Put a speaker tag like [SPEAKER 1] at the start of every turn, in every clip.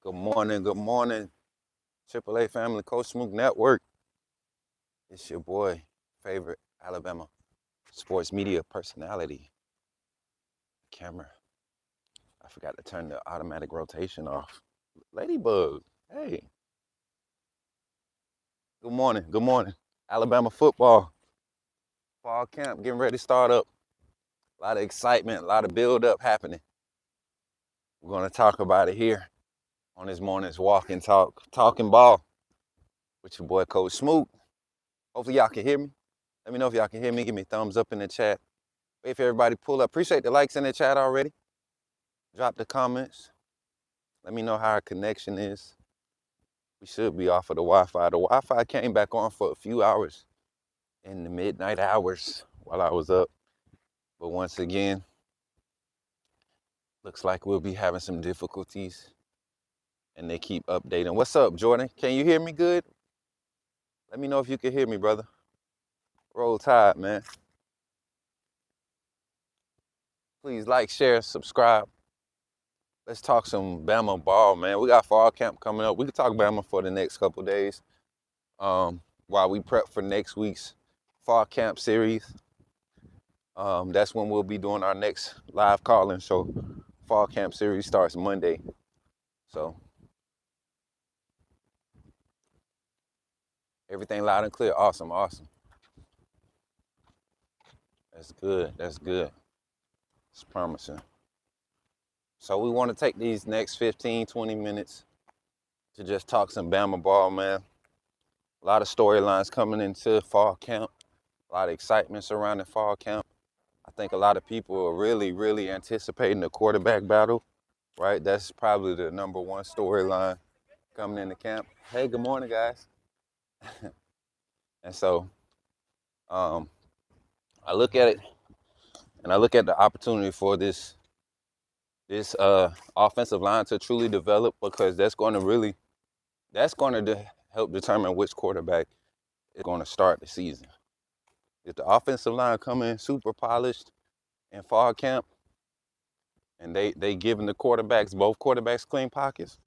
[SPEAKER 1] Good morning, AAA family, Coach Smook Network. It's your boy, favorite Alabama sports media personality, camera. I forgot to turn the automatic rotation off. Ladybug, hey, good morning. Alabama football, fall camp getting ready to start up. A lot of excitement, a lot of build up happening. We're going to talk about it here on this morning's Walk and Talk, Talking Ball with your boy, Coach Smook. Hopefully y'all can hear me. Let me know if y'all can hear me. Give me a thumbs up in the chat. Wait for everybody to pull up. Appreciate the likes in the chat already. Drop the comments. Let me know how our connection is. We should be off of the Wi-Fi. The Wi-Fi came back on for a few hours in the midnight hours while I was up. But once again, looks like we'll be having some difficulties. And they keep updating. What's up, Jordan? Can you hear me good? Let me know if you can hear me, brother. Roll Tide, man. Please like, share, subscribe. Let's talk some Bama ball, man. We got fall camp coming up. We can talk Bama for the next couple days while we prep for next week's fall camp series. That's when we'll be doing our next live call-in show. Fall camp series starts Monday. So everything loud and clear. Awesome. That's good. It's promising. So we want to take these next 15, 20 minutes to just talk some Bama ball, man. A lot of storylines coming into fall camp. A lot of excitement surrounding fall camp. I think a lot of people are really anticipating the quarterback battle, right? That's probably the number one storyline coming into camp. Hey, good morning, guys. And so I look at it, and I look at the opportunity for this offensive line to truly develop, because that's going to help determine which quarterback is going to start the season. If the offensive line come in super polished in fall camp, and they giving both quarterbacks clean pockets,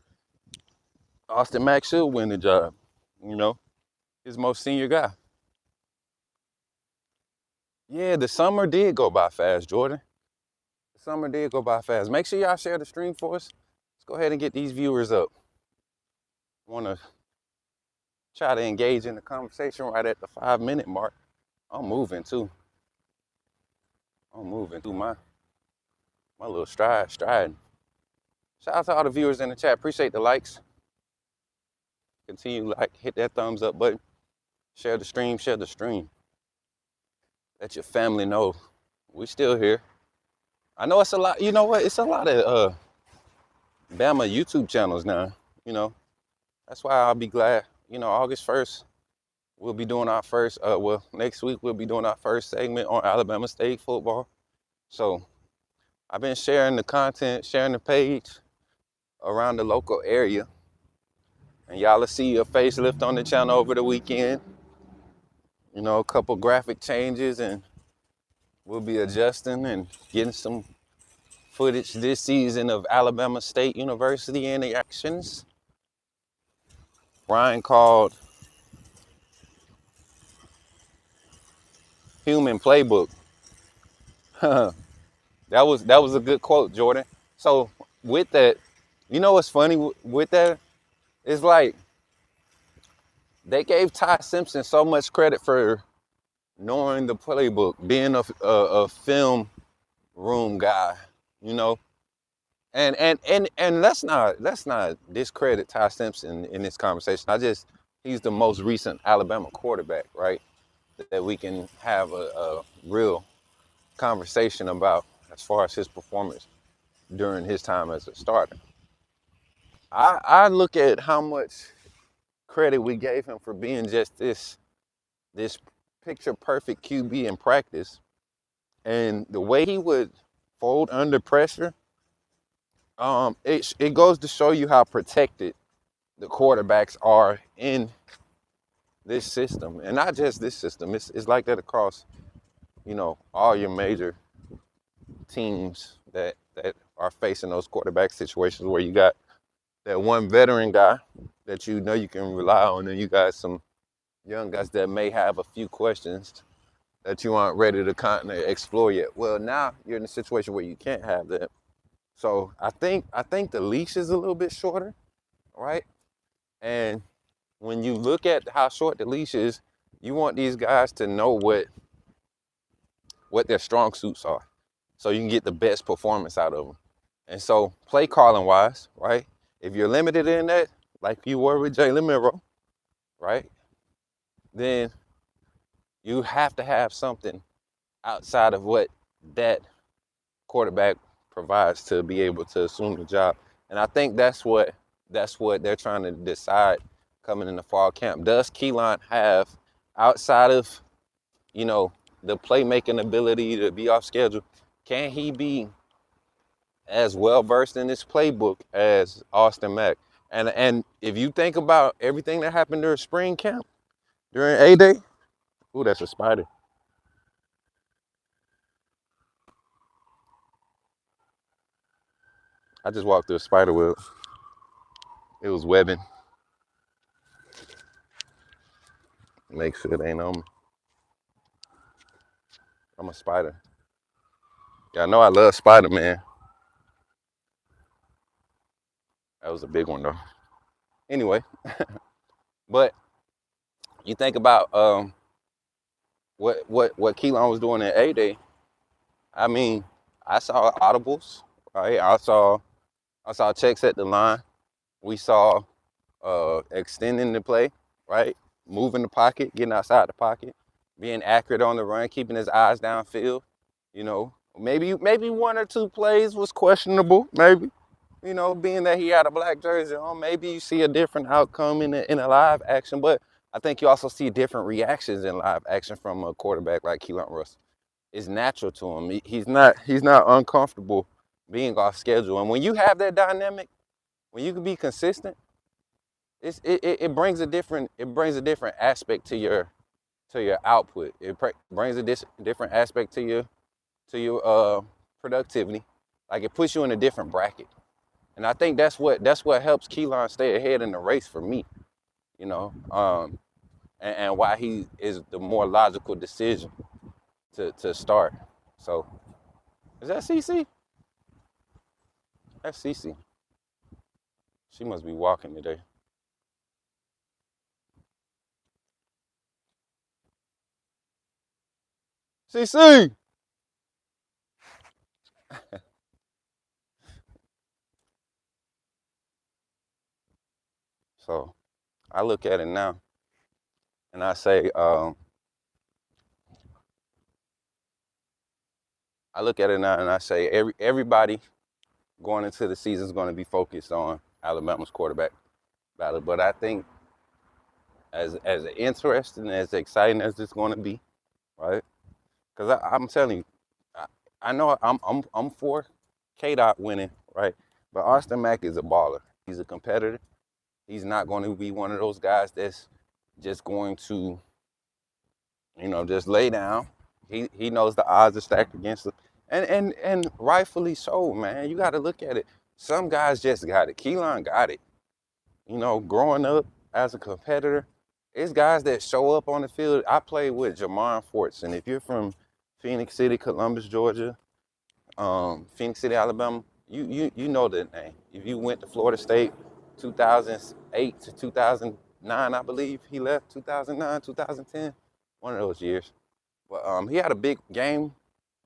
[SPEAKER 1] Austin Mack should win the job. You know, his most senior guy. Yeah, the summer did go by fast, Jordan. The summer did go by fast. Make sure y'all share the stream for us. Let's go ahead and get these viewers up. Want to try to engage in the conversation right at the 5-minute mark. I'm moving too. My little striding. Shout out to all the viewers in the chat. Appreciate the likes. Continue hit that thumbs up button. Share the stream. Let your family know we still here. I know it's a lot. You know what? It's a lot of Bama YouTube channels now. You know, that's why I'll be glad. You know, August 1st, we'll be doing our first. Next week we'll be doing our first segment on Alabama State football. So I've been sharing the content, sharing the page around the local area, and y'all will see a facelift on the channel over the weekend. You know, a couple graphic changes, and we'll be adjusting and getting some footage this season of Alabama State University in the actions. Brian called human playbook. that was a good quote, Jordan. So with that, you know what's funny with that? It's like they gave Ty Simpson so much credit for knowing the playbook, being a film room guy, you know. And let's not discredit Ty Simpson in this conversation. He's the most recent Alabama quarterback, right? That we can have a real conversation about as far as his performance during his time as a starter. I look at how much credit we gave him for being just this picture perfect QB in practice, and the way he would fold under pressure. It goes to show you how protected the quarterbacks are in this system, and not just this system. It's like that across, you know, all your major teams that are facing those quarterback situations where you got that one veteran guy that you know you can rely on, and you got some young guys that may have a few questions that you aren't ready to kind of explore yet. Well, now you're in a situation where you can't have that. So I think the leash is a little bit shorter, right? And when you look at how short the leash is, you want these guys to know what their strong suits are, so you can get the best performance out of them. And so play calling wise, right? If you're limited in that, like you were with Jalen Miro, right? Then you have to have something outside of what that quarterback provides to be able to assume the job. And I think that's what they're trying to decide coming in the fall camp. Does Keelan have, outside of, you know, the playmaking ability to be off schedule, can he be as well versed in this playbook as Austin Mack? And if you think about everything that happened during spring camp, during A-Day, ooh, that's a spider. I just walked through a spider web. It was webbing. Make sure it ain't on me. I'm a spider. Yeah, I know I love Spider-Man. That was a big one though. Anyway, but you think about what Keelan was doing at A-Day. I mean, I saw audibles, right? I saw checks at the line. We saw extending the play, right? Moving the pocket, getting outside the pocket, being accurate on the run, keeping his eyes downfield. You know, maybe one or two plays was questionable, maybe. You know, being that he had a black jersey on, maybe you see a different outcome in a live action, but I think you also see different reactions in live action from a quarterback like Keelan Russell. It's natural to him. He's not uncomfortable being off schedule. And when you have that dynamic, when you can be consistent, it brings a different aspect to your output. It brings a different aspect to your productivity. Like, it puts you in a different bracket. And I think that's what helps Keelan stay ahead in the race for me, you know, and why he is the more logical decision to start. So, is that CC? That's CC. She must be walking today. CC. So I look at it now and I say everybody going into the season is going to be focused on Alabama's quarterback battle. But I think as interesting, as exciting as it's going to be, right? Because I'm telling you, I, I know I'm for K Dot winning, right? But Austin Mack is a baller. He's a competitor. He's not going to be one of those guys that's just going to, just lay down. He knows the odds are stacked against him, and rightfully so, man. You got to look at it. Some guys just got it. Keelan got it. Growing up as a competitor, it's guys that show up on the field. I played with Jamar Forts, and if you're from Phoenix City, Columbus, Georgia, Phoenix City, Alabama, you know that name. If you went to Florida State, 2008 to 2009, I believe he left. 2009, 2010, one of those years. But he had a big game,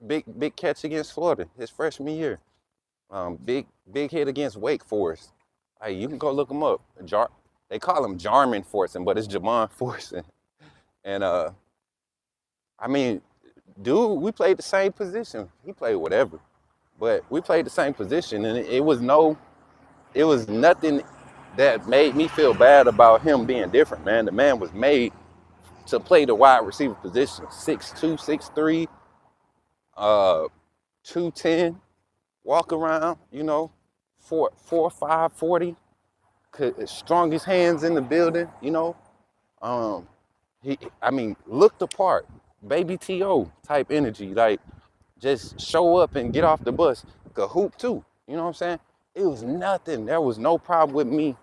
[SPEAKER 1] big catch against Florida his freshman year. Big hit against Wake Forest. Hey, you can go look him up. They call him Jarman Fortson, but it's Jamon Fortson. And I mean, dude, we played the same position. He played whatever, but we played the same position, and it was nothing that made me feel bad about him being different, man. The man was made to play the wide receiver position. 6'2", 6'3", 210, walk around, 4'5", 40, strongest hands in the building, Um, looked the part, baby T.O. type energy, like just show up and get off the bus. Could hoop too, you know what I'm saying? It was nothing. There was no problem with me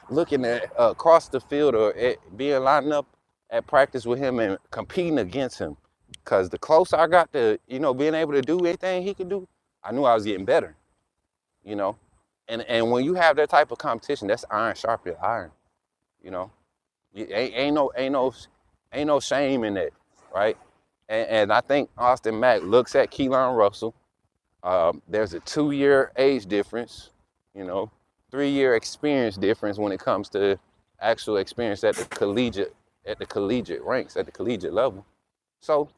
[SPEAKER 1] looking at across the field or being lined up at practice with him and competing against him. Because the closer I got to, being able to do anything he could do, I knew I was getting better, you know. And when you have that type of competition, that's iron sharpening iron, you know. Ain't no shame in that, right? And I think Austin Mack looks at Keelan Russell. There's a 2-year age difference, 3-year experience difference when it comes to actual experience at the collegiate ranks, at the collegiate level. So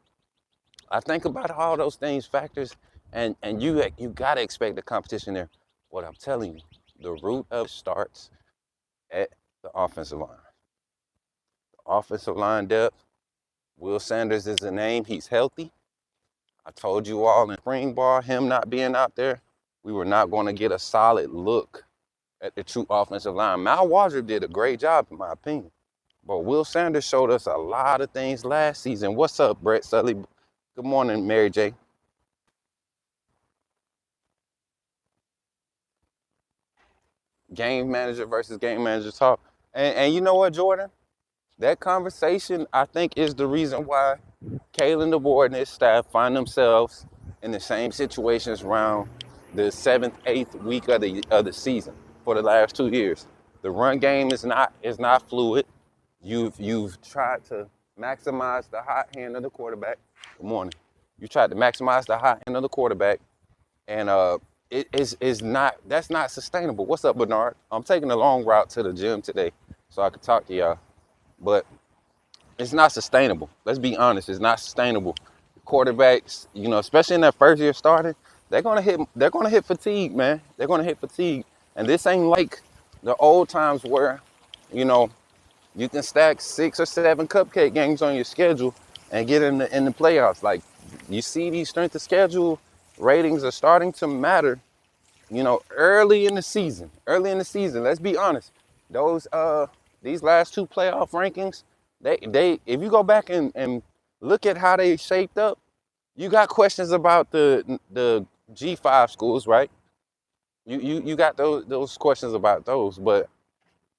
[SPEAKER 1] I think about all those things, factors, and you gotta expect the competition there. What I'm telling you, the root of starts at the offensive line. The offensive line depth. Will Sanders is the name. He's healthy. I told you all in spring ball, him not being out there, we were not going to get a solid look at the true offensive line. Mal Waldrop did a great job, in my opinion. But Will Sanders showed us a lot of things last season. What's up, Brett Sully? Good morning, Mary J. Game manager versus game manager talk. And you know what, Jordan? That conversation, I think, is the reason why Kalen DeBoer and his staff find themselves in the same situations around the 7th, 8th week of the season for the last 2 years. The run game is not fluid. You've tried to maximize the hot hand of the quarterback. Good morning. You tried to maximize the hot hand of the quarterback, and that's not sustainable. What's up, Bernard? I'm taking a long route to the gym today so I can talk to y'all, but it's not sustainable. Let's be honest, it's not sustainable. Quarterbacks, especially in that first year starting, they're gonna hit fatigue, man. They're gonna hit fatigue. And this ain't like the old times where, you can stack 6 or 7 cupcake games on your schedule and get in the playoffs. Like, you see these strength of schedule ratings are starting to matter, early in the season. Early in the season, let's be honest. These last 2 playoff rankings, they if you go back and look at how they shaped up, you got questions about the G5 schools, right? You got those questions about those, but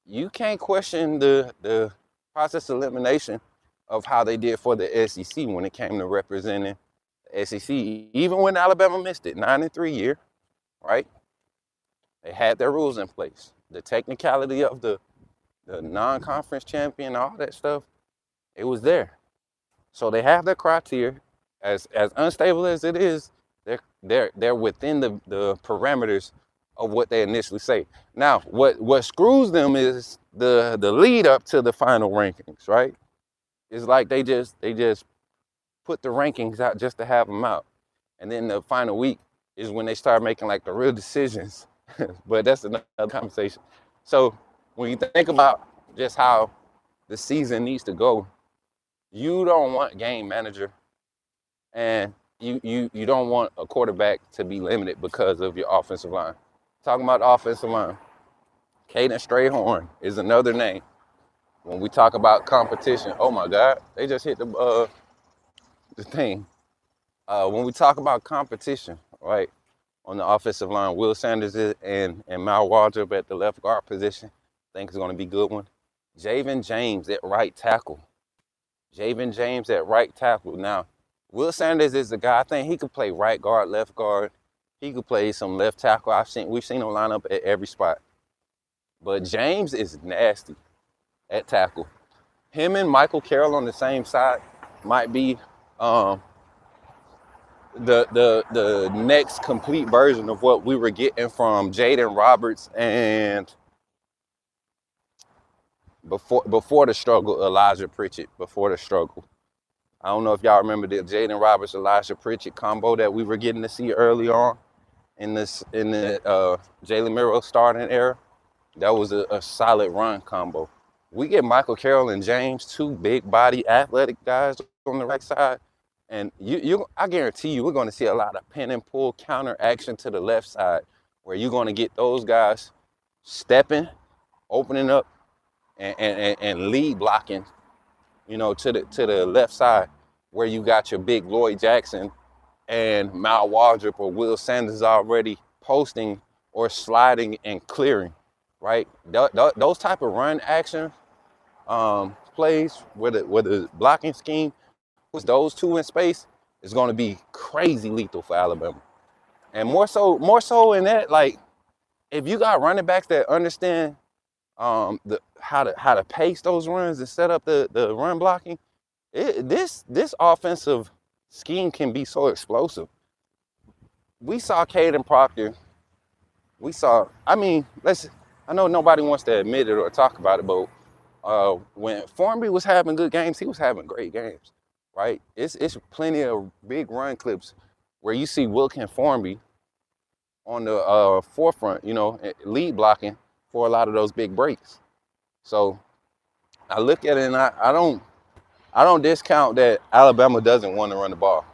[SPEAKER 1] you can't question the process of elimination of how they did for the SEC when it came to representing the SEC. Even when Alabama missed it, 9-3 year, right? They had their rules in place. The technicality of the non-conference champion, all that stuff, it was there. So they have their criteria. As unstable as it is, they're within the parameters of what they initially say. Now, what screws them is the lead up to the final rankings, right? It's like they just put the rankings out just to have them out, and then the final week is when they start making like the real decisions. But that's another conversation. So when you think about just how the season needs to go, you don't want game manager, and you don't want a quarterback to be limited because of your offensive line. Talking about offensive line, Caden Strayhorn is another name. When we talk about competition, oh my God, they just hit the thing. When we talk about competition, right, on the offensive line, Will Sanders and Mal Waldrop at the left guard position, I think is going to be a good one. Javen James at right tackle. Now, Will Sanders is the guy, I think he could play right guard, left guard. He could play some left tackle. We've seen him line up at every spot. But James is nasty at tackle. Him and Michael Carroll on the same side might be the next complete version of what we were getting from Jaden Roberts and before the struggle, Elijah Pritchett, before the struggle. I don't know if y'all remember the Jaden Roberts, Elijah Pritchett combo that we were getting to see early on in the Jalen Miro starting era. That was a solid run combo. We get Michael Carroll and James, 2 big body athletic guys on the right side. And I guarantee you, we're going to see a lot of pin and pull counter action to the left side, where you're going to get those guys stepping, opening up, and lead blocking, to the left side, where you got your big Lloyd Jackson and Mal Waldrop or Will Sanders already posting or sliding and clearing, right? Those type of run action plays where the blocking scheme puts those two in space is going to be crazy lethal for Alabama. And more so in that, like if you got running backs that understand the how to pace those runs and set up the run blocking, this offensive scheme can be so explosive. We saw Caden Proctor. I mean, I know nobody wants to admit it or talk about it, but when Formby was having good games, he was having great games, right? It's plenty of big run clips where you see Wilkin Formby on the forefront, lead blocking for a lot of those big breaks. So I look at it and I don't discount that Alabama doesn't want to run the ball.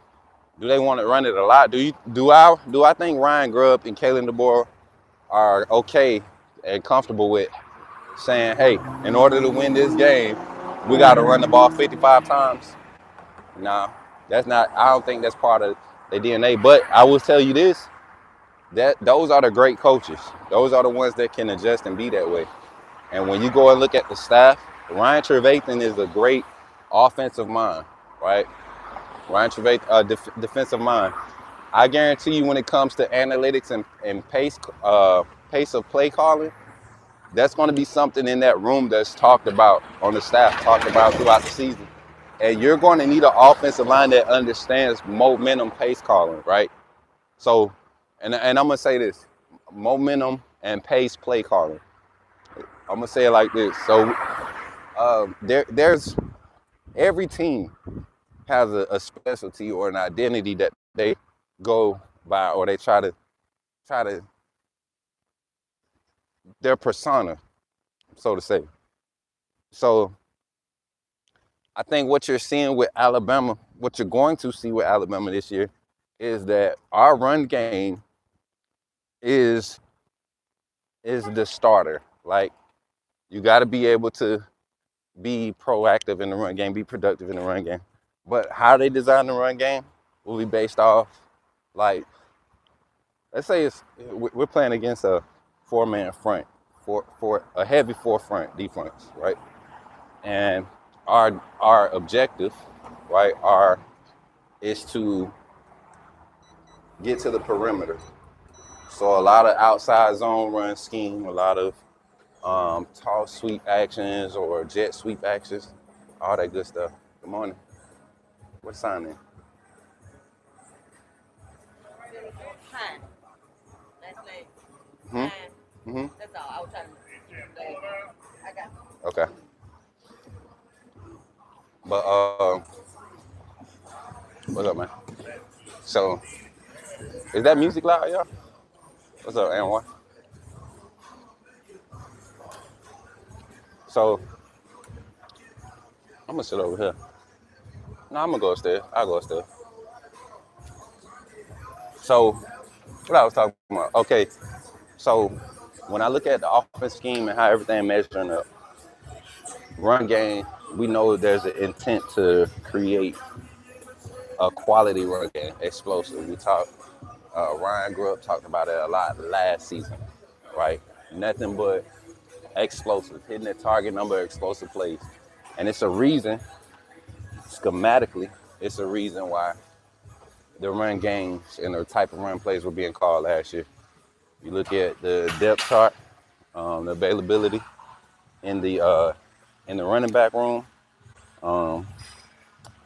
[SPEAKER 1] Do they want to run it a lot? Do I think Ryan Grubb and Kalen DeBoer are okay and comfortable with saying, hey, in order to win this game, we got to run the ball 55 times? Nah, that's not. I don't think that's part of their DNA. But I will tell you this: that those are the great coaches. Those are the ones that can adjust and be that way. And when you go and look at the staff, Ryan Trevathan is a great offensive mind, right? Ryan Trevathan, defensive mind. I guarantee you, when it comes to analytics and pace of play calling, that's going to be something in that room that's talked about on the staff, talked about throughout the season. And you're going to need an offensive line that understands momentum pace calling, right? So, and I'm going to say this, momentum and pace play calling. I'm going to say it like this. So there's every team has a specialty or an identity that they go by, or they try to their persona, so to say. So I think what you're seeing with Alabama, what you're going to see with Alabama this year, is that our run game is the starter. Like, you got to be able to be proactive in the run game, be productive in the run game. But how they design the run game will be based off, like, let's say we're playing against a four-man front, for a heavy four-front defense, right? And our objective, right, is to get to the perimeter. So a lot of outside zone run scheme, a lot of tall sweep actions or jet sweep actions, all that good stuff. Good morning. What sign in?
[SPEAKER 2] Hi. That's like,
[SPEAKER 1] Mm-hmm.
[SPEAKER 2] that's all. I was trying to, I got you.
[SPEAKER 1] Okay. But what's up, man? So, is that music loud, y'all? What's up, Anwar? So, I'm gonna sit over here. No, I'm gonna go upstairs. I'll go upstairs. So, what I was talking about? Okay, so when I look at the offense scheme and how everything measuring up, run game, we know there's an intent to create a quality run game, explosive. Ryan Grubb talked about it a lot last season, right? Nothing but explosive, hitting the target number of explosive plays. And it's a reason, schematically, it's a reason why the run games and the type of run plays were being called last year. You look at the depth chart, the availability in the running back room. I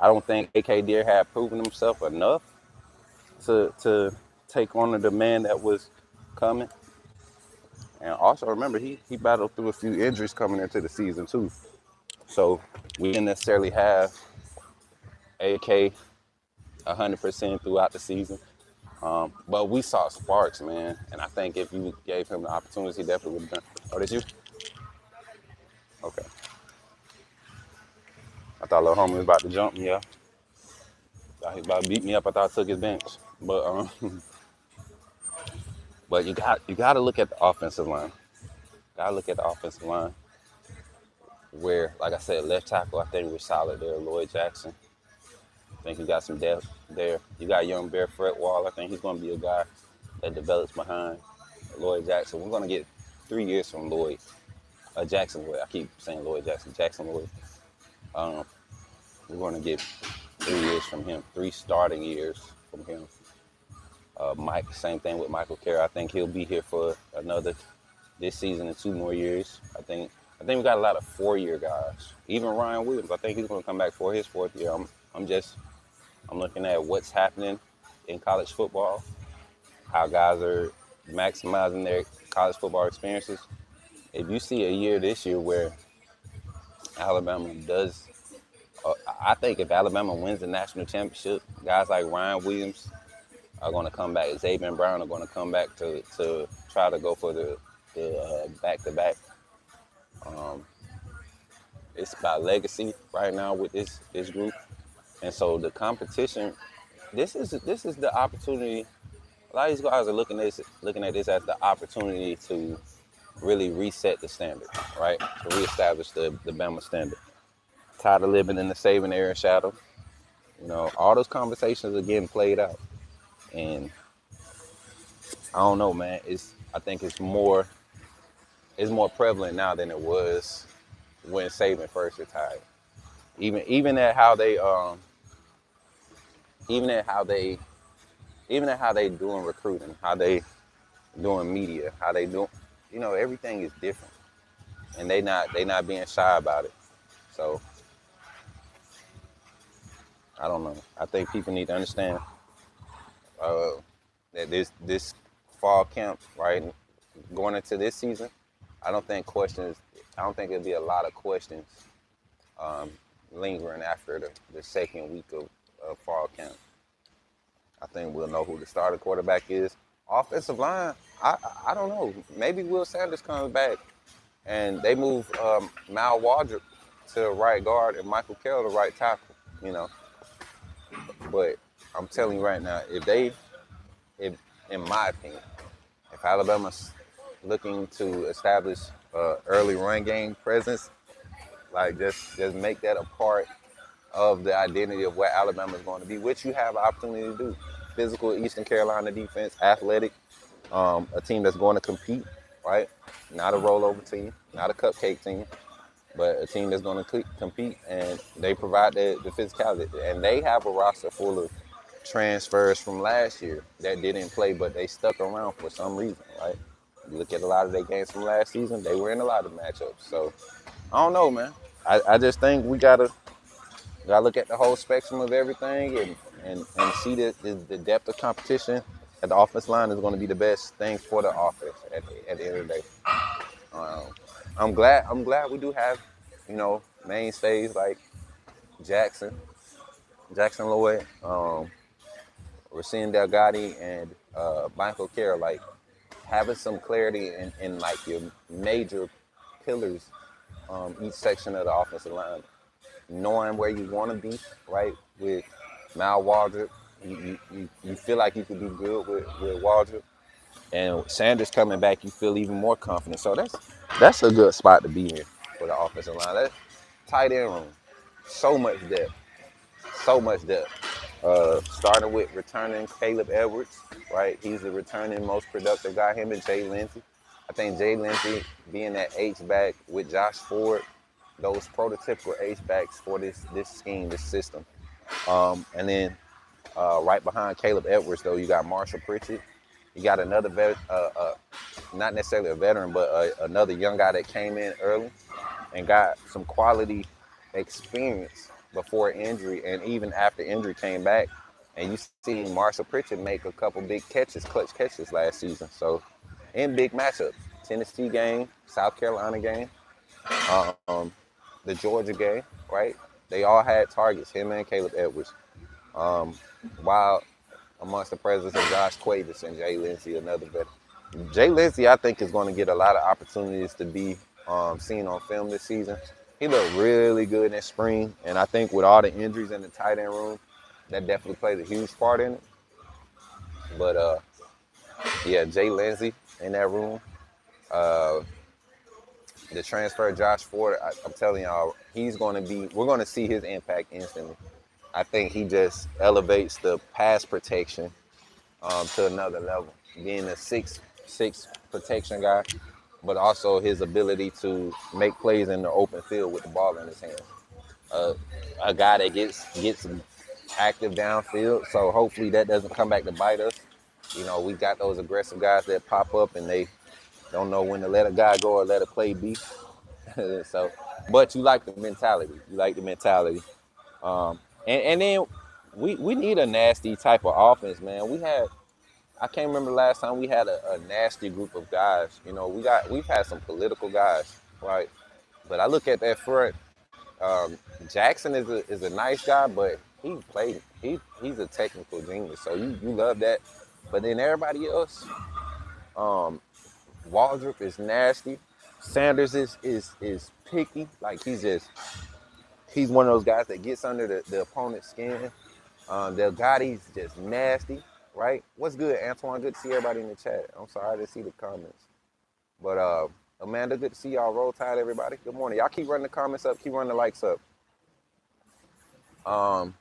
[SPEAKER 1] don't think A.K. Deere had proven himself enough to take on the demand that was coming. And also remember, he battled through a few injuries coming into the season too. So we didn't necessarily have AK 100% throughout the season. But we saw sparks, man. And I think if you gave him the opportunity, he definitely would have done. Oh, that's you? Okay. I thought little homie was about to jump me, yeah. Thought he was about to beat me up. I thought I took his bench. But but you got to look at the offensive line. Got to look at the offensive line. Where, like I said, left tackle, I think we're solid there. Lloyd Jackson. I think he got some depth there. You got young Bear Fretwall. I think he's going to be a guy that develops behind Lloyd Jackson. We're going to get 3 years from Lloyd. Jackson Lloyd. I keep saying Lloyd Jackson. Jackson Lloyd. Um, we're going to get 3 years from him. 3 starting years from him. Mike, same thing with Michael Carroll. I think he'll be here for another this season and 2 more years. I think we got a lot of 4-year guys. Even Ryan Williams, I think he's going to come back for his 4th year. I'm looking at what's happening in college football, how guys are maximizing their college football experiences. If you see a year this year where Alabama does, I think if Alabama wins the national championship, guys like Ryan Williams are going to come back. Xavier and Brown are going to come back to try to go for the back-to-back. It's about legacy right now with this group, and so the competition. This is the opportunity. A lot of these guys are looking at this as the opportunity to really reset the standard, right? To reestablish the Bama standard. Tired of living in the Saban era shadow. All those conversations are getting played out, and I don't know, man. I think it's more prevalent now than it was when Saban first retired. Even at how they doing recruiting, how they doing media, how they do, everything is different, and they not being shy about it. So I don't know. I think people need to understand that this fall camp, right, going into this season, I don't think there'll be a lot of questions lingering after the second week of fall camp. I think we'll know who the starting quarterback is. Offensive line, I don't know. Maybe Will Sanders comes back and they move Mal Waldrop to right guard and Michael Carroll to right tackle, But I'm telling you right now, if in my opinion, if Alabama's looking to establish early run game presence, like just make that a part of the identity of what Alabama is going to be, which you have an opportunity to do. Physical Eastern Carolina defense, athletic, a team that's going to compete, right? Not a rollover team, not a cupcake team, but a team that's going to compete, and they provide the physicality. And they have a roster full of transfers from last year that didn't play, but they stuck around for some reason, right? You look at a lot of their games from last season, they were in a lot of matchups. So, I don't know, man. I just think we gotta look at the whole spectrum of everything and see the depth of competition at the offense line is going to be the best thing for the offense at the end of the day. I'm glad we do have, mainstays like Jackson Lloyd, Racine Delgado, and Michael Carroll, like having some clarity in like your major pillars, each section of the offensive line, knowing where you want to be, right? With Mal Waldrop, you feel like you could do good with Waldrop, and Sanders coming back, you feel even more confident. So that's a good spot to be in for the offensive line. That tight end room, so much depth. Starting with returning Caleb Edwards, right? He's the returning most productive guy, him and Jay Lindsey. I think Jay Lindsey being that H-back with Josh Ford, those prototypical H-backs for this scheme, this system. And then right behind Caleb Edwards, though, you got Marshall Pritchett. You got another not necessarily a veteran, but another young guy that came in early and got some quality experience before injury, and even after injury came back. And you see Marshall Pritchett make a couple big clutch catches last season. So in big matchups, Tennessee game, South Carolina game, the Georgia game, right? They all had targets, him and Caleb Edwards. While amongst the presence of Josh Cuevas and Jay Lindsey, another veteran. Jay Lindsey, I think, is going to get a lot of opportunities to be seen on film this season. He looked really good in spring, and I think with all the injuries in the tight end room, that definitely played a huge part in it. But, yeah, Jay Lindsey in that room. The transfer, Josh Ford, I'm telling y'all, we're going to see his impact instantly. I think he just elevates the pass protection to another level. Being a 6'4", six protection guy, but also his ability to make plays in the open field with the ball in his hands. Uh, a guy that gets active downfield. So hopefully that doesn't come back to bite us. You know, we got those aggressive guys that pop up and they don't know when to let a guy go or let a play be. So, but you like the mentality. You like the mentality. And then we need a nasty type of offense, man. I can't remember the last time we had a nasty group of guys. You know, we've had some political guys, right? But I look at that front. Um, Jackson is a nice guy, but he's a technical genius. So you love that. But then everybody else, um, Waldrop is nasty. Sanders is picky. Like he's one of those guys that gets under the opponent's skin. Delgati's just nasty, right? What's good, Antoine? Good to see everybody in the chat. I'm sorry I didn't see the comments. But Amanda, good to see y'all. Roll Tide, everybody. Good morning. Y'all keep running the comments up, keep running the likes up. Um,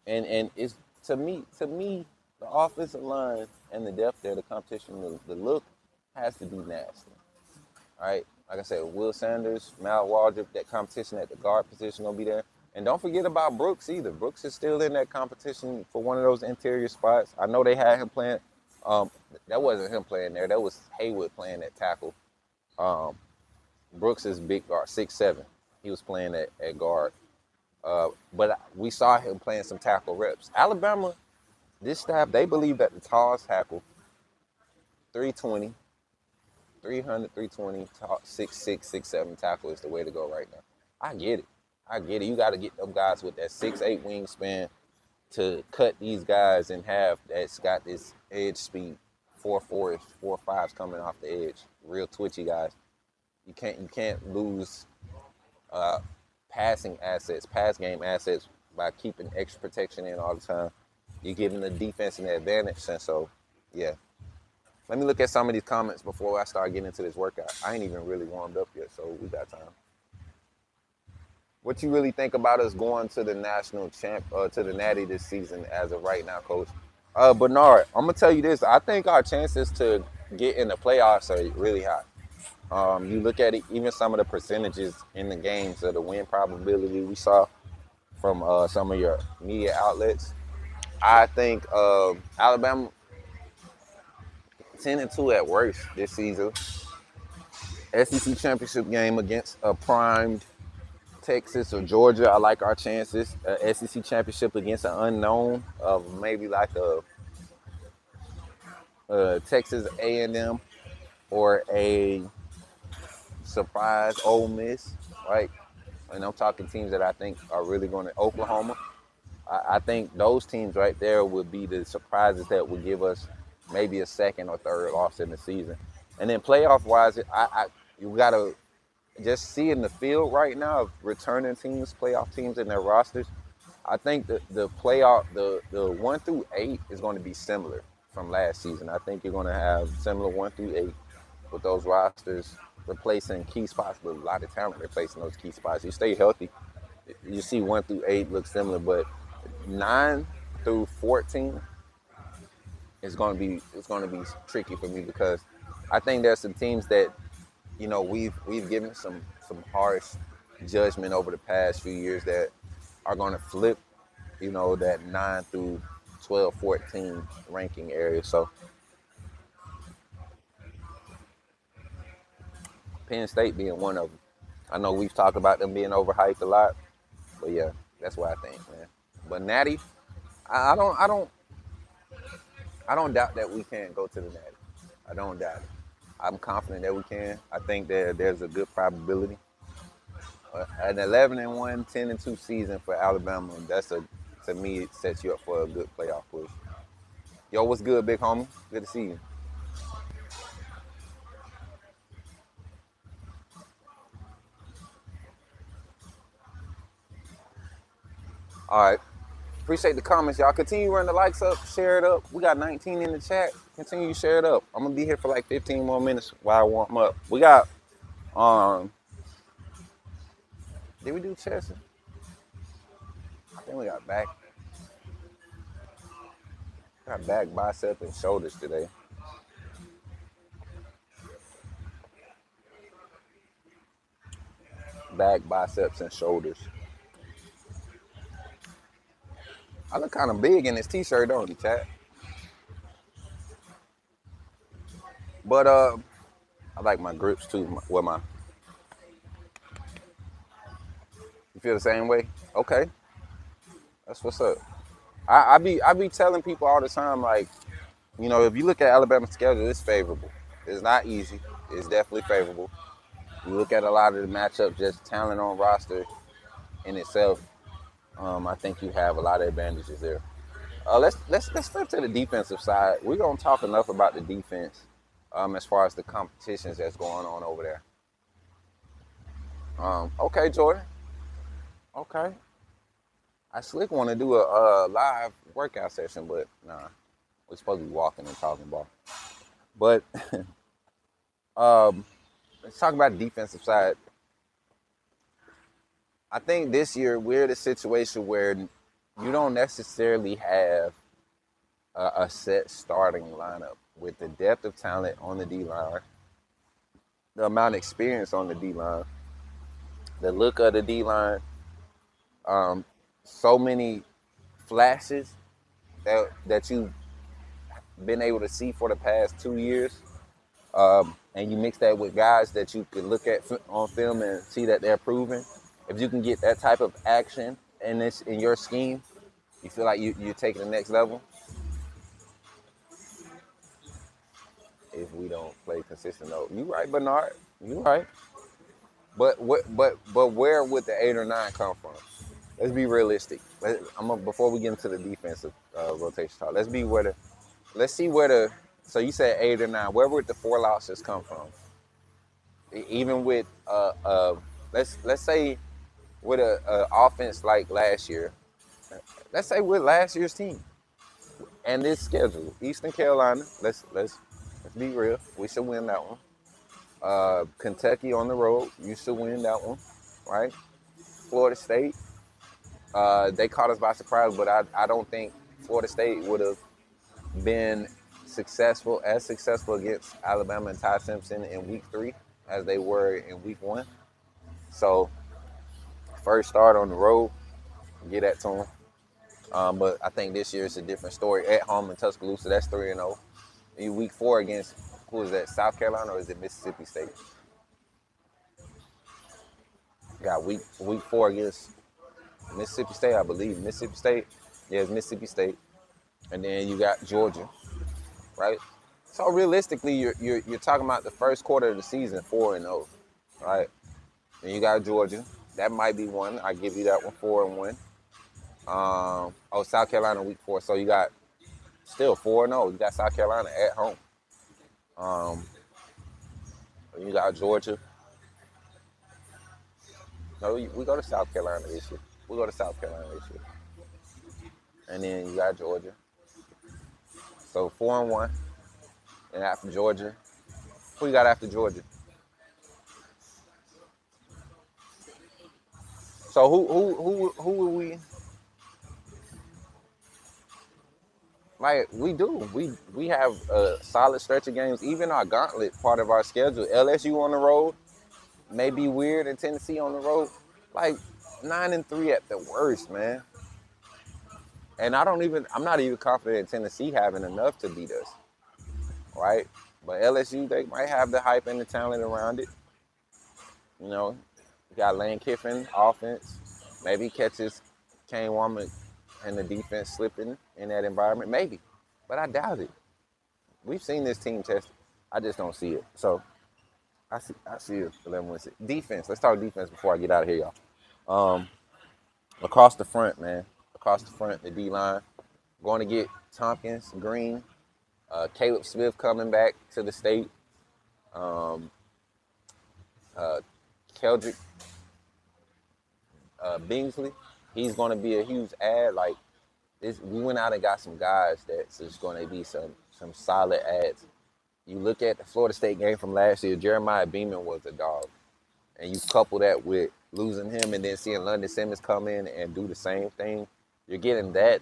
[SPEAKER 1] and it's to me, the offensive line and the depth there, the competition, the look has to be nasty. All right. Like I said, Will Sanders, Mal Waldrop, that competition at the guard position will be there. And don't forget about Brooks either. Brooks is still in that competition for one of those interior spots. I know they had him playing. That wasn't him playing there. That was Haywood playing at tackle. Brooks is big guard, 6'7". He was playing at guard. But we saw him playing some tackle reps. Alabama, this staff, they believe that the tallest tackle, 320, 300, 320, 6'6", 6'7" tackle is the way to go right now. I get it. You got to get them guys with that 6'8" wingspan to cut these guys in half that's got this edge speed, 4.4s, 4.5s coming off the edge, real twitchy guys. You can't lose passing assets, pass game assets by keeping extra protection in all the time. You're giving the defense an advantage. And so, yeah. Let me look at some of these comments before I start getting into this workout. I ain't even really warmed up yet, so we got time. What you really think about us going to the national to the Natty this season as of right now, Coach? Bernard, I'm gonna tell you this. I think our chances to get in the playoffs are really high. You look at it, even some of the percentages in the games of the win probability we saw from some of your media outlets. I think Alabama 10-2 at worst this season. SEC championship game against a primed Texas or Georgia. I like our chances. SEC championship against an unknown of maybe like a Texas A&M or a surprise Ole Miss, right? And I'm talking teams that I think are really going to Oklahoma. I think those teams right there would be the surprises that would give us maybe a second or third loss in the season. And then playoff-wise, you got to just see in the field right now of returning teams, playoff teams in their rosters. I think the playoff, the 1 through 8 is going to be similar from last season. I think you're going to have similar 1 through 8 with those rosters replacing key spots, but a lot of talent replacing those key spots. You stay healthy, you see 1 through 8 look similar, but 9 through 14 is going to be tricky for me because I think there's some teams that, you know, we've given some harsh judgment over the past few years that are going to flip, you know, that 9 through 12, 14 ranking area. So Penn State being one of them. I know we've talked about them being overhyped a lot, but yeah, that's what I think, man. But Natty, I don't doubt that we can go to the Natty. I don't doubt it. I'm confident that we can. I think that there's a good probability. An 11-1, 10-2 season for Alabama, to me, it sets you up for a good playoff push. Yo, what's good, big homie? Good to see you. All right. Appreciate the comments, y'all. Continue running the likes up, share it up. We got 19 in the chat. Continue to share it up. I'm gonna be here for like 15 more minutes while I warm up. We got did we do chest? I think we got back, bicep, and shoulders today. back, biceps, and shoulders. I look kind of big in this t-shirt, don't you, chat? But I like my grips too. You feel the same way? Okay, that's what's up. I be telling people all the time, like, if you look at Alabama's schedule, it's favorable. It's not easy. It's definitely favorable. You look at a lot of the matchups, just talent on roster in itself. I think you have a lot of advantages there. Let's flip to the defensive side. We're gonna talk enough about the defense, as far as the competitions that's going on over there. Okay, Jordan. Okay. I slick want to do a live workout session, but nah, we're supposed to be walking and talking ball. But let's talk about the defensive side. I think this year we're in a situation where you don't necessarily have a set starting lineup with the depth of talent on the D line, the amount of experience on the D line, the look of the D line, so many flashes that you've been able to see for the past 2 years, and you mix that with guys that you can look at on film and see that they're proven. If you can get that type of action in your scheme, you feel like you're taking the next level. If we don't play consistent, though, you right, Bernard. You right. But where would the 8 or 9 come from? Let's be realistic. Before we get into the defensive rotation talk. Let's see where the. So you said 8 or 9. Where would the 4 losses come from? Even with let's say with a offense like last year. Let's say with last year's team and this schedule, Eastern Carolina. Let's be real. We should win that one. Kentucky on the road, you should win that one, right? Florida State, they caught us by surprise, but I don't think Florida State would have been as successful against Alabama and Ty Simpson in week 3 as they were in week 1. So first start on the road, get that to them. But I think this year is a different story. At home in Tuscaloosa, that's 3-0. In week 4 against, who is that, South Carolina or is it Mississippi State? Got week 4 against Mississippi State, I believe. Mississippi State. Yeah, it's Mississippi State. And then you got Georgia, right? So realistically, you're talking about the first quarter of the season, 4-0, right? And you got Georgia. That might be one. I give you that one, 4-1. South Carolina week 4. So you got still 4-0. You got South Carolina at home. You got Georgia. No, we go to South Carolina this year. And then you got Georgia. So 4-1. And after Georgia, who you got after Georgia? So who will we? Like we do, we have a solid stretch of games. Even our gauntlet part of our schedule, LSU on the road, may be weird, and Tennessee on the road, like 9-3 at the worst, man. And I'm not even confident in Tennessee having enough to beat us, right? But LSU, they might have the hype and the talent around it. You got Lane Kiffin offense, maybe catches Kane Wommack and the defense slipping in that environment, maybe, but I doubt it. We've seen this team tested. I just don't see it. So I see it. 11-6 defense. Let's talk defense before I get out of here, y'all. Across the front, man. Across the front, the D line. Going to get Tompkins, Green, Caleb Smith coming back to the state. Keldrick Bingsley, he's going to be a huge add. Like this, we went out and got some guys that's just going to be some solid adds. You look at the Florida State game from last year, Jeremiah Beeman was a dog. And you couple that with losing him and then seeing London Simmons come in and do the same thing, you're getting that.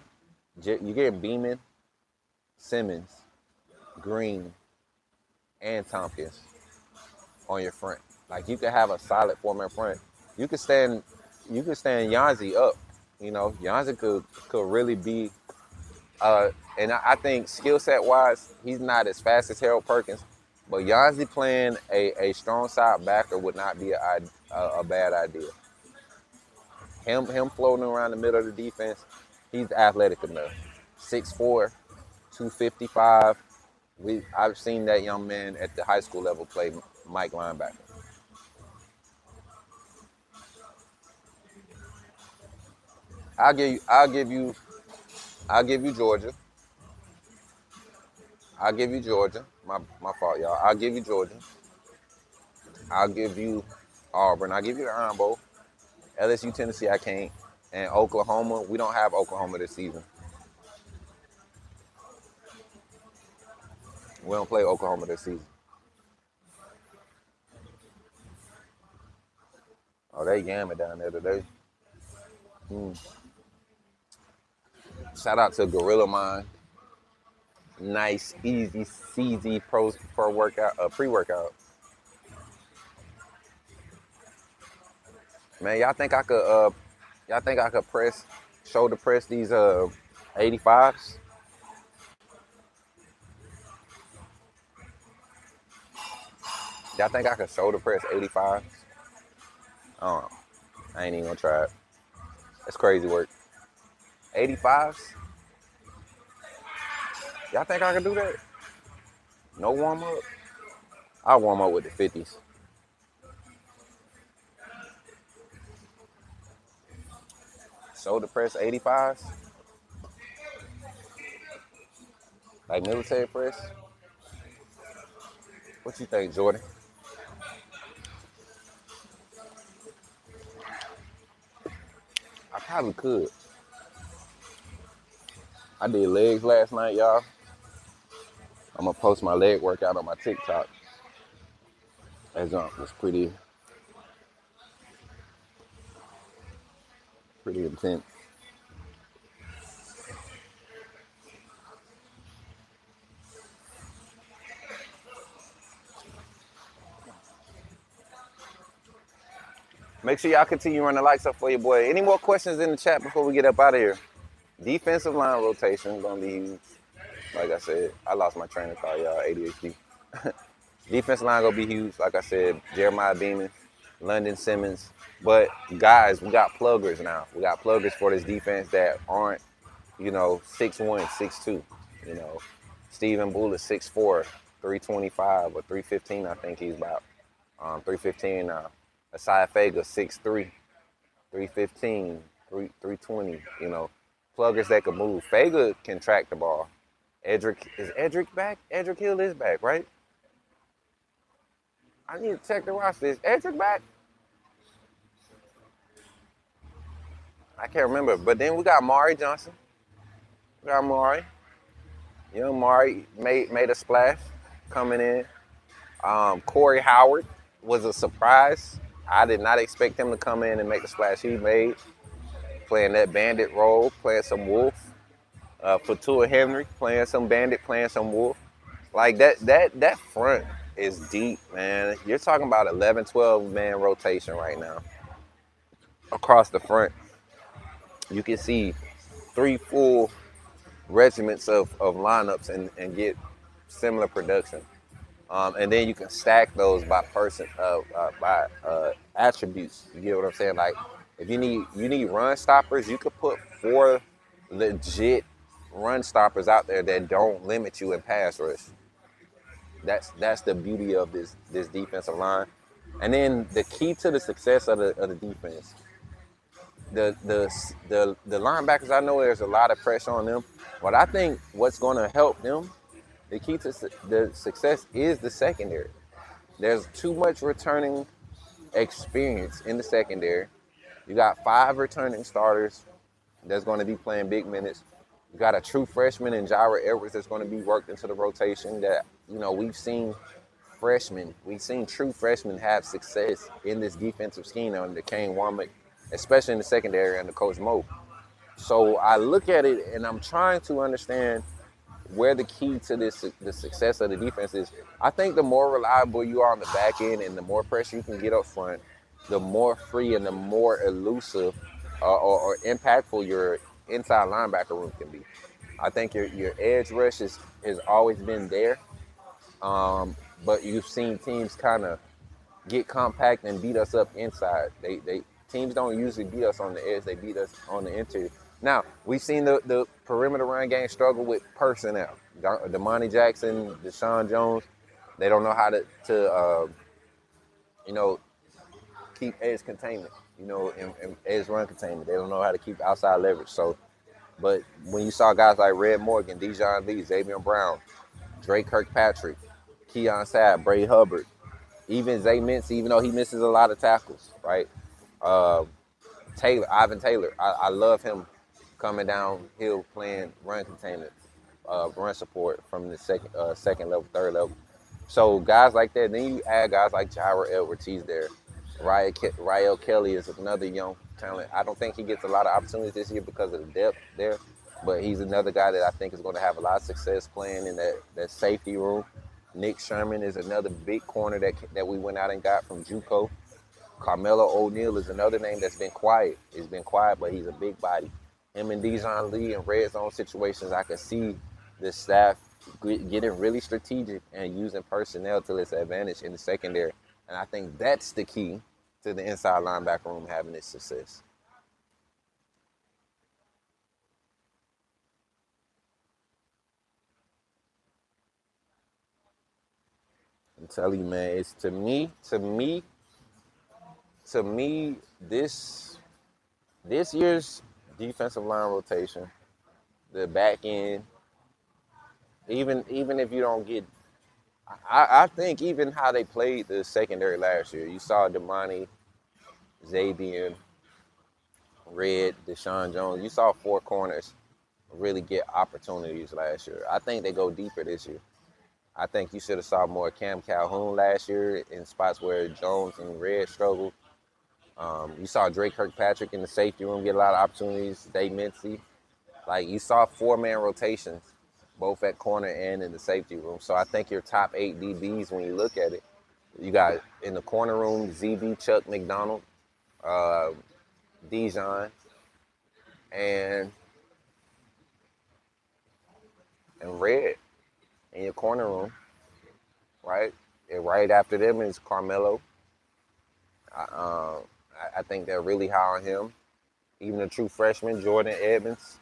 [SPEAKER 1] You're getting Beeman, Simmons, Green, and Tompkins on your front. Like you can have a solid 4-man front. you could stand Yanzi up. Yanzi could really be and I think skill set wise, he's not as fast as Harold Perkins, but Yanzi playing a strong side backer would not be a bad idea. Him floating around the middle of the defense, he's athletic enough. 6'4", 255. I've seen that young man at the high school level play Mike linebacker. I'll give you Georgia. I'll give you Georgia. My fault, y'all. I'll give you Georgia. I'll give you Auburn. I'll give you the Iron Bowl. LSU, Tennessee, I can't. And Oklahoma, we don't have Oklahoma this season. We don't play Oklahoma this season. Oh, they yamming down there today. Shout out to Gorilla Mind. Nice, easy, CZ pro workout, pre-workout. Man, y'all think I could shoulder press these 85s? Y'all think I could shoulder press 85s? Oh, I ain't even gonna try it. That's crazy work. 85s? Y'all think I could do that? No warm up? I'll warm up with the 50s. Shoulder press 85s? Like military press? What you think, Jordan? I probably could. I did legs last night, y'all. I'm gonna post my leg workout on my TikTok. That jump was pretty intense. Make sure y'all continue running the lights up for your boy. Any more questions in the chat before we get up out of here? Defensive line rotation is gonna be huge. Like I said, I lost my train of thought, y'all. ADHD. Defensive line gonna be huge. Like I said, Jeremiah Beaman, London Simmons. But guys, we got pluggers now. We got pluggers for this defense that aren't, 6'1", 6'2". Stephen Bull is 6'4", 325 or 315. I think he's about 315 now. Asai Faga, 6'3", 315, 320. Pluggers that can move. Faga can track the ball. Is Edric back? Edric Hill is back, right? I need to check the roster. Is Edric back? I can't remember. But then we got Mari Johnson. We got Mari. Mari made a splash coming in. Corey Howard was a surprise. I did not expect him to come in and make the splash he made. Playing that bandit role, playing some wolf. Fatua Henry playing some bandit, playing some wolf. Like that front is deep, man. You're talking about 11, 12 man rotation right now. Across the front, you can see 3 full regiments of lineups and get similar production. And then you can stack those by attributes. You get what I'm saying? Like if you need run stoppers, you could put 4 legit run stoppers out there that don't limit you in pass rush. That's the beauty of this defensive line. And then the key to the success of the defense. The linebackers, I know there's a lot of pressure on them, but I think what's going to help them, the key to the success is the secondary. There's too much returning experience in the secondary. You got 5 returning starters that's going to be playing big minutes. You got a true freshman in Jaira Edwards that's going to be worked into the rotation that, we've seen true freshmen have success in this defensive scheme under Kane Womack, especially in the secondary under Coach Mo. So I look at it and I'm trying to understand where the key to the success of the defense is. I think the more reliable you are on the back end and the more pressure you can get up front, the more free and the more elusive or impactful your inside linebacker room can be. I think your edge rush has always been there, but you've seen teams kind of get compact and beat us up inside. They teams don't usually beat us on the edge; they beat us on the interior. Now we've seen the perimeter run game struggle with personnel. Damani Jackson, Deshaun Jones, they don't know how to you know keep edge containment. And edge run containment. They don't know how to keep outside leverage. So, but when you saw guys like Red Morgan, Dijon Lee, Xavier Brown, Drake Kirkpatrick, Keon Sabb, Bray Hubbard, even Zay Mintz, even though he misses a lot of tackles, right? Uh, Ivan Taylor, I love him coming downhill playing run containment, run support from the second level, third level. So guys like that. Then you add guys like Jairo Edwards, he's there. Rael Kelly is another young talent. I don't think he gets a lot of opportunities this year because of the depth there, but he's another guy that I think is going to have a lot of success playing in that safety room. Nick Sherman is another big corner that we went out and got from JUCO. Carmelo O'Neal is another name that's been quiet. He's been quiet, but he's a big body. Him and Dijon Lee in red zone situations, I can see the staff getting really strategic and using personnel to its advantage in the secondary. And I think that's the key to the inside linebacker room having its success. I'm telling you, man, it's to me, this year's defensive line rotation, the back end, even if you don't get, I think even how they played the secondary last year, you saw Damani, Zabian, Red, Deshaun Jones, you saw four corners really get opportunities last year. I think they go deeper this year. I think you should have saw more Cam Calhoun last year in spots where Jones and Red struggled. You saw Drake Kirkpatrick in the safety room get a lot of opportunities. Dave Mincy. Like, you saw four-man rotations, both at corner and in the safety room. So I think your top 8 DBs, when you look at it, you got in the corner room, ZB, Chuck McDonald, Dijon, and Red in your corner room, right? And right after them is Carmelo. I think they're really high on him. Even a true freshman, Jordan Edmonds,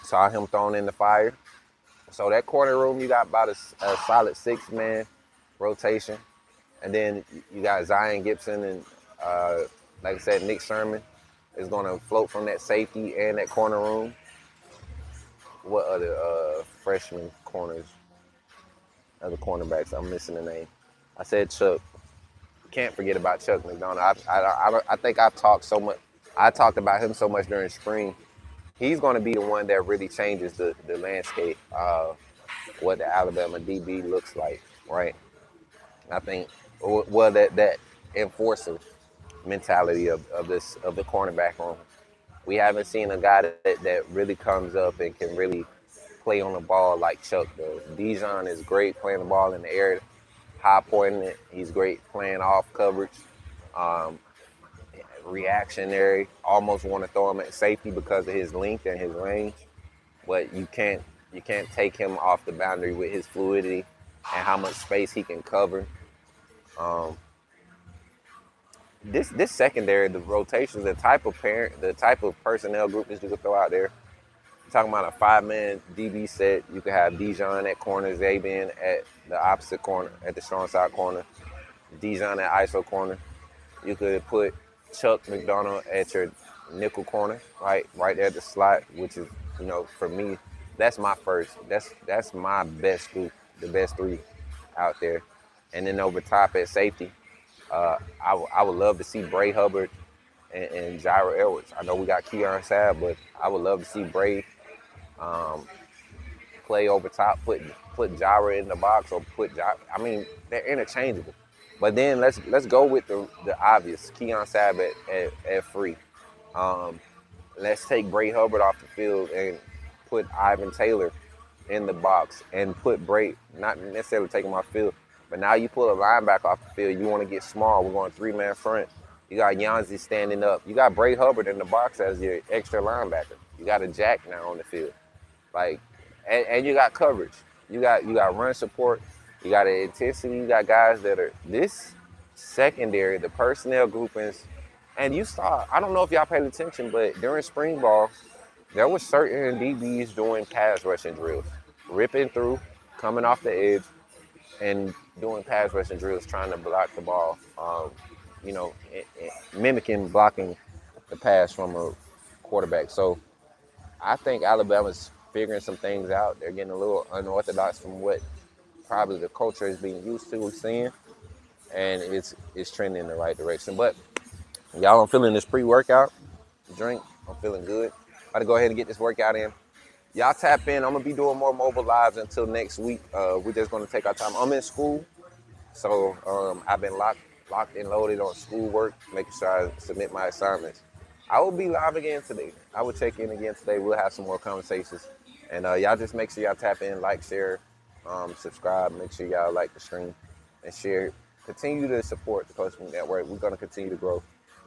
[SPEAKER 1] saw him thrown in the fire. So that corner room, you got about a solid 6-man rotation. And then you got Zion Gibson and, like I said, Nick Sherman is going to float from that safety and that corner room. What other freshman corners, other cornerbacks? I'm missing the name. I said Chuck. Can't forget about Chuck McDonald. I think I've talked so much. I talked about him so much during spring. He's going to be the one that really changes the landscape of what the Alabama DB looks like, right? I think, well, that enforcer mentality of the cornerback room. We haven't seen a guy that really comes up and can really play on the ball like Chuck does. Dijon is great playing the ball in the air, high pointing it. He's great playing off coverage, reactionary. Almost want to throw him at safety because of his length and his range, but you can't take him off the boundary with his fluidity and how much space he can cover. This secondary, the rotations, the type of personnel group that you could throw out there. You're talking about a 5-man DB set. You could have Dijon at corner, Zabian at the opposite corner, at the strong side corner, Dijon at ISO corner. You could put Chuck McDonald at your nickel corner, right there at the slot, which is, for me, that's my first. That's my best group, the best 3 out there. And then over top at safety, I would love to see Bray Hubbard and Jairo Edwards. I know we got Keon Sabb, but I would love to see Bray play over top, put Jairo in the box, or I mean, they're interchangeable. But then let's go with the obvious, Keon Sabb at free. Let's take Bray Hubbard off the field and put Ivan Taylor in the box and put Bray, not necessarily take him off the field, but now you pull a linebacker off the field. You want to get small. We're going 3-man front. You got Yanzi standing up. You got Bray Hubbard in the box as your extra linebacker. You got a Jack now on the field. Like, and you got coverage. You got run support. You got an intensity. You got guys that are this secondary, the personnel groupings, and you saw. I don't know if y'all paid attention, but during spring ball, there were certain DBs doing pass rushing drills, ripping through, coming off the edge, and doing pass rushing drills, trying to block the ball. Mimicking blocking the pass from a quarterback. So I think Alabama's figuring some things out. They're getting a little unorthodox from what probably the culture is being used to seeing, and it's trending in the right direction. But y'all, I'm feeling this pre-workout drink. I'm feeling good. About to go ahead and get this workout in. Y'all tap in. I'm gonna be doing more mobile lives until next week. We're just gonna take our time. I'm in school, so I've been locked and loaded on schoolwork, making sure I submit my assignments. I will be live again today. I will check in again today. We'll have some more conversations. And y'all just make sure y'all tap in, like, share, subscribe. Make sure y'all like the stream and share. Continue to support the Coach Smook Network. We're going to continue to grow.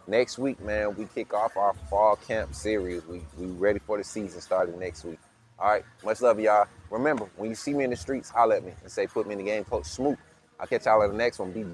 [SPEAKER 1] Next week, man, we kick off our fall camp series. We ready for the season starting next week. All right, much love, y'all. Remember, when you see me in the streets, holler at me and say, put me in the game, Coach Smook. I'll catch y'all in the next one. Be